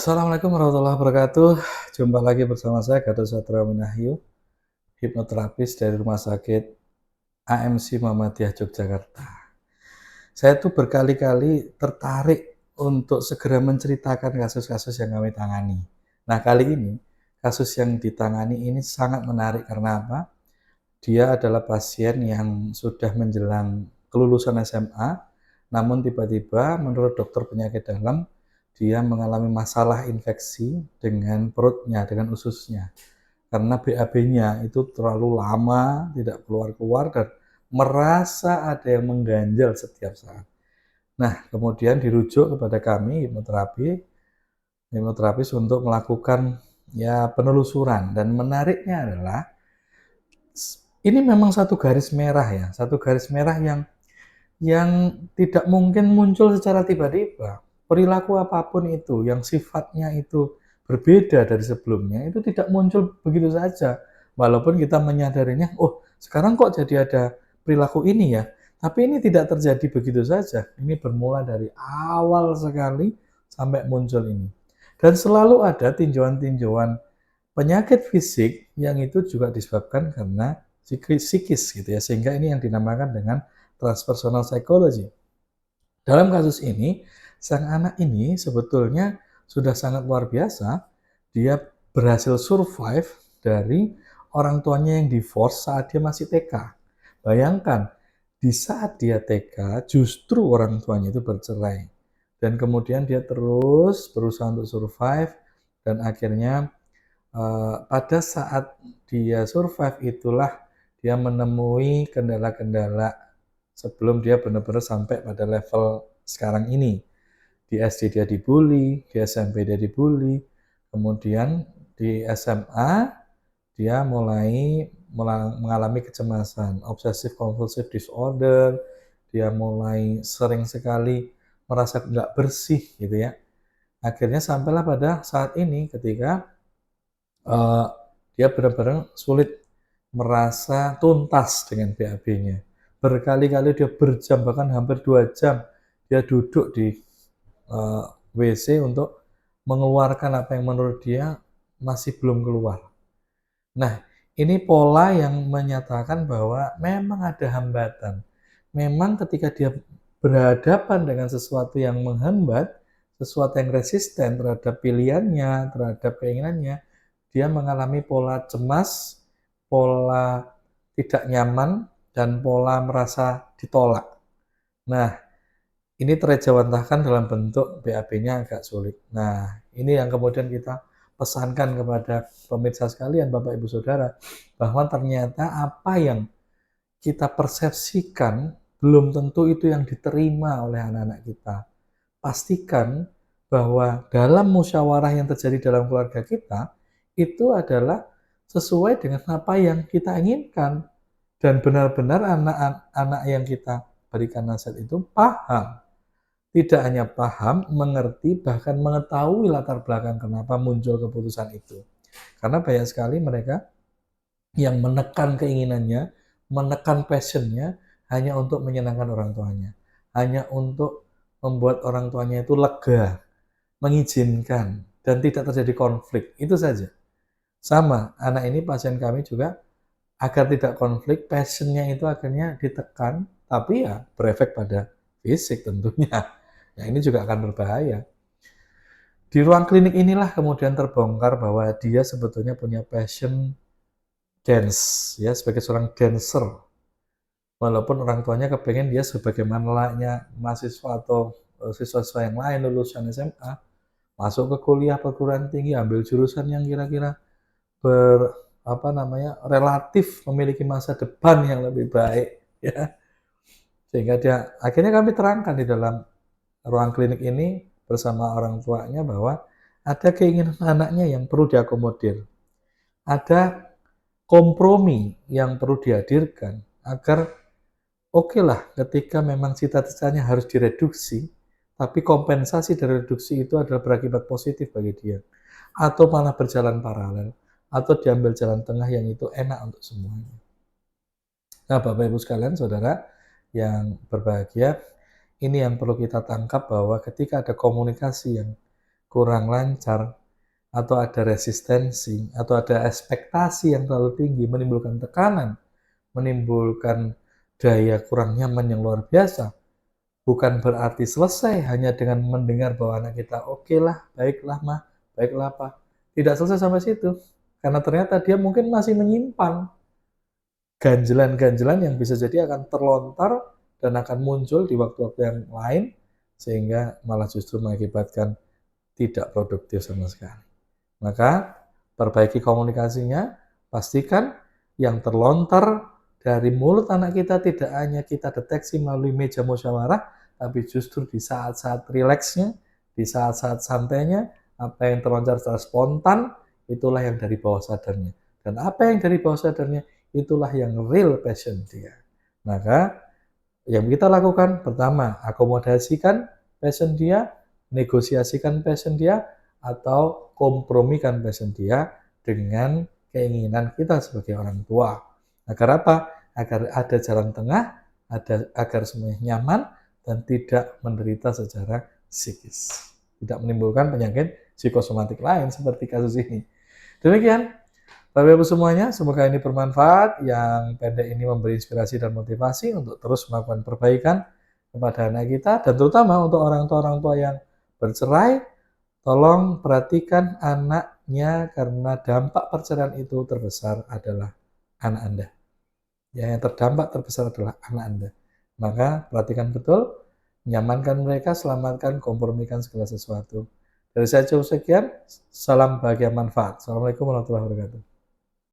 Assalamualaikum warahmatullahi wabarakatuh. Jumpa lagi bersama saya Gatot Satrio Minahyu, hipnoterapis dari Rumah Sakit AMC Muhammadiyah Yogyakarta. Saya tuh berkali-kali tertarik untuk segera menceritakan kasus-kasus yang kami tangani. Nah, kali ini kasus yang ditangani ini sangat menarik karena apa? Dia adalah pasien yang sudah menjelang kelulusan SMA, namun tiba-tiba menurut dokter penyakit dalam, dia mengalami masalah infeksi dengan perutnya, dengan ususnya. Karena BAB-nya itu terlalu lama, tidak keluar-keluar, dan merasa ada yang mengganjal setiap saat. Nah, kemudian dirujuk kepada kami, hipnoterapis untuk melakukan penelusuran. Dan menariknya adalah, ini memang satu garis merah ya, satu garis merah yang tidak mungkin muncul secara tiba-tiba. Perilaku apapun itu yang sifatnya itu berbeda dari sebelumnya itu tidak muncul begitu saja. Walaupun kita menyadarinya, oh sekarang kok jadi ada perilaku ini ya. Tapi ini tidak terjadi begitu saja. Ini bermula dari awal sekali sampai muncul ini. Dan selalu ada tinjauan-tinjauan penyakit fisik yang itu juga disebabkan karena psikis gitu ya. Sehingga ini yang dinamakan dengan transpersonal psychology. Dalam kasus ini, sang anak ini sebetulnya sudah sangat luar biasa. Dia berhasil survive dari orang tuanya yang divorce saat dia masih TK. Bayangkan, di saat dia TK, justru orang tuanya itu bercerai. Dan kemudian dia terus berusaha untuk survive, dan akhirnya pada saat dia survive itulah dia menemui kendala-kendala sebelum dia benar-benar sampai pada level sekarang ini. Di SD dia dibully, di SMP dia dibully, kemudian di SMA dia mulai mengalami kecemasan, obsessive compulsive disorder, dia mulai sering sekali merasa nggak bersih gitu ya. Akhirnya sampailah pada saat ini ketika dia benar-benar sulit merasa tuntas dengan BAB-nya. Berkali-kali dia berjam, bahkan hampir 2 jam, dia duduk di WC untuk mengeluarkan apa yang menurut dia masih belum keluar. Nah, ini pola yang menyatakan bahwa memang ada hambatan. Memang ketika dia berhadapan dengan sesuatu yang menghambat, sesuatu yang resisten terhadap pilihannya, terhadap keinginannya, dia mengalami pola cemas, pola tidak nyaman, dan pola merasa ditolak. Nah, ini terejawantahkan dalam bentuk BAB-nya agak sulit. Nah, ini yang kemudian kita pesankan kepada pemirsa sekalian, Bapak Ibu Saudara, bahwa ternyata apa yang kita persepsikan belum tentu itu yang diterima oleh anak-anak kita. Pastikan bahwa dalam musyawarah yang terjadi dalam keluarga kita, itu adalah sesuai dengan apa yang kita inginkan. Dan benar-benar anak-anak yang kita berikan nasihat itu paham. Tidak hanya paham, mengerti, bahkan mengetahui latar belakang kenapa muncul keputusan itu. Karena banyak sekali mereka yang menekan keinginannya, menekan passionnya hanya untuk menyenangkan orang tuanya. Hanya untuk membuat orang tuanya itu lega, mengizinkan, dan tidak terjadi konflik. Itu saja. Sama, anak ini pasien kami juga agar tidak konflik, passionnya itu akhirnya ditekan, tapi ya berefek pada fisik tentunya. Nah, ini juga akan berbahaya. Di ruang klinik inilah kemudian terbongkar bahwa dia sebetulnya punya passion dance, ya sebagai seorang dancer. Walaupun orang tuanya kepengen dia sebagaimana layaknya mahasiswa atau siswa-siswa yang lain lulusan SMA, masuk ke kuliah perguruan tinggi, ambil jurusan yang kira-kira relatif memiliki masa depan yang lebih baik, ya. Sehingga dia akhirnya kami terangkan di dalam ruang klinik ini bersama orang tuanya bahwa ada keinginan anaknya yang perlu diakomodir. Ada kompromi yang perlu dihadirkan agar oke lah ketika memang cita-citanya harus direduksi, tapi kompensasi dari reduksi itu adalah berakibat positif bagi dia. Atau malah berjalan paralel, atau diambil jalan tengah yang itu enak untuk semuanya. Nah, Bapak Ibu sekalian, saudara yang berbahagia, ini yang perlu kita tangkap bahwa ketika ada komunikasi yang kurang lancar, atau ada resistensi, atau ada ekspektasi yang terlalu tinggi, menimbulkan tekanan, menimbulkan daya kurang nyaman yang luar biasa, bukan berarti selesai hanya dengan mendengar bahwa anak kita, oke lah, baiklah mah, baiklah apa. Tidak selesai sampai situ. Karena ternyata dia mungkin masih menyimpan ganjelan-ganjelan yang bisa jadi akan terlontar dan akan muncul di waktu-waktu yang lain, sehingga malah justru mengakibatkan tidak produktif sama sekali. Maka perbaiki komunikasinya, pastikan yang terlontar dari mulut anak kita tidak hanya kita deteksi melalui meja musyawarah, tapi justru di saat-saat rileksnya, di saat-saat santainya, apa yang terlontar secara spontan, itulah yang dari bawah sadarnya. Dan apa yang dari bawah sadarnya, itulah yang real passion dia. Maka yang kita lakukan pertama, akomodasikan passion dia, negosiasikan passion dia, atau kompromikan passion dia dengan keinginan kita sebagai orang tua. Agar apa? Agar ada jalan tengah, agar semuanya nyaman dan tidak menderita secara psikis. Tidak menimbulkan penyakit psikosomatik lain seperti kasus ini. Demikian Bapak Ibu semuanya, semoga ini bermanfaat. Yang pendek ini memberi inspirasi dan motivasi untuk terus melakukan perbaikan kepada anak kita, dan terutama untuk orang tua yang bercerai, tolong perhatikan anaknya karena dampak perceraian itu terbesar adalah anak Anda. Ya, yang terdampak terbesar adalah anak Anda. Maka perhatikan betul, nyamankan mereka, selamatkan, kompromikan segala sesuatu. Dari saya cukup sekian, salam bahagia manfaat. Assalamualaikum warahmatullahi wabarakatuh.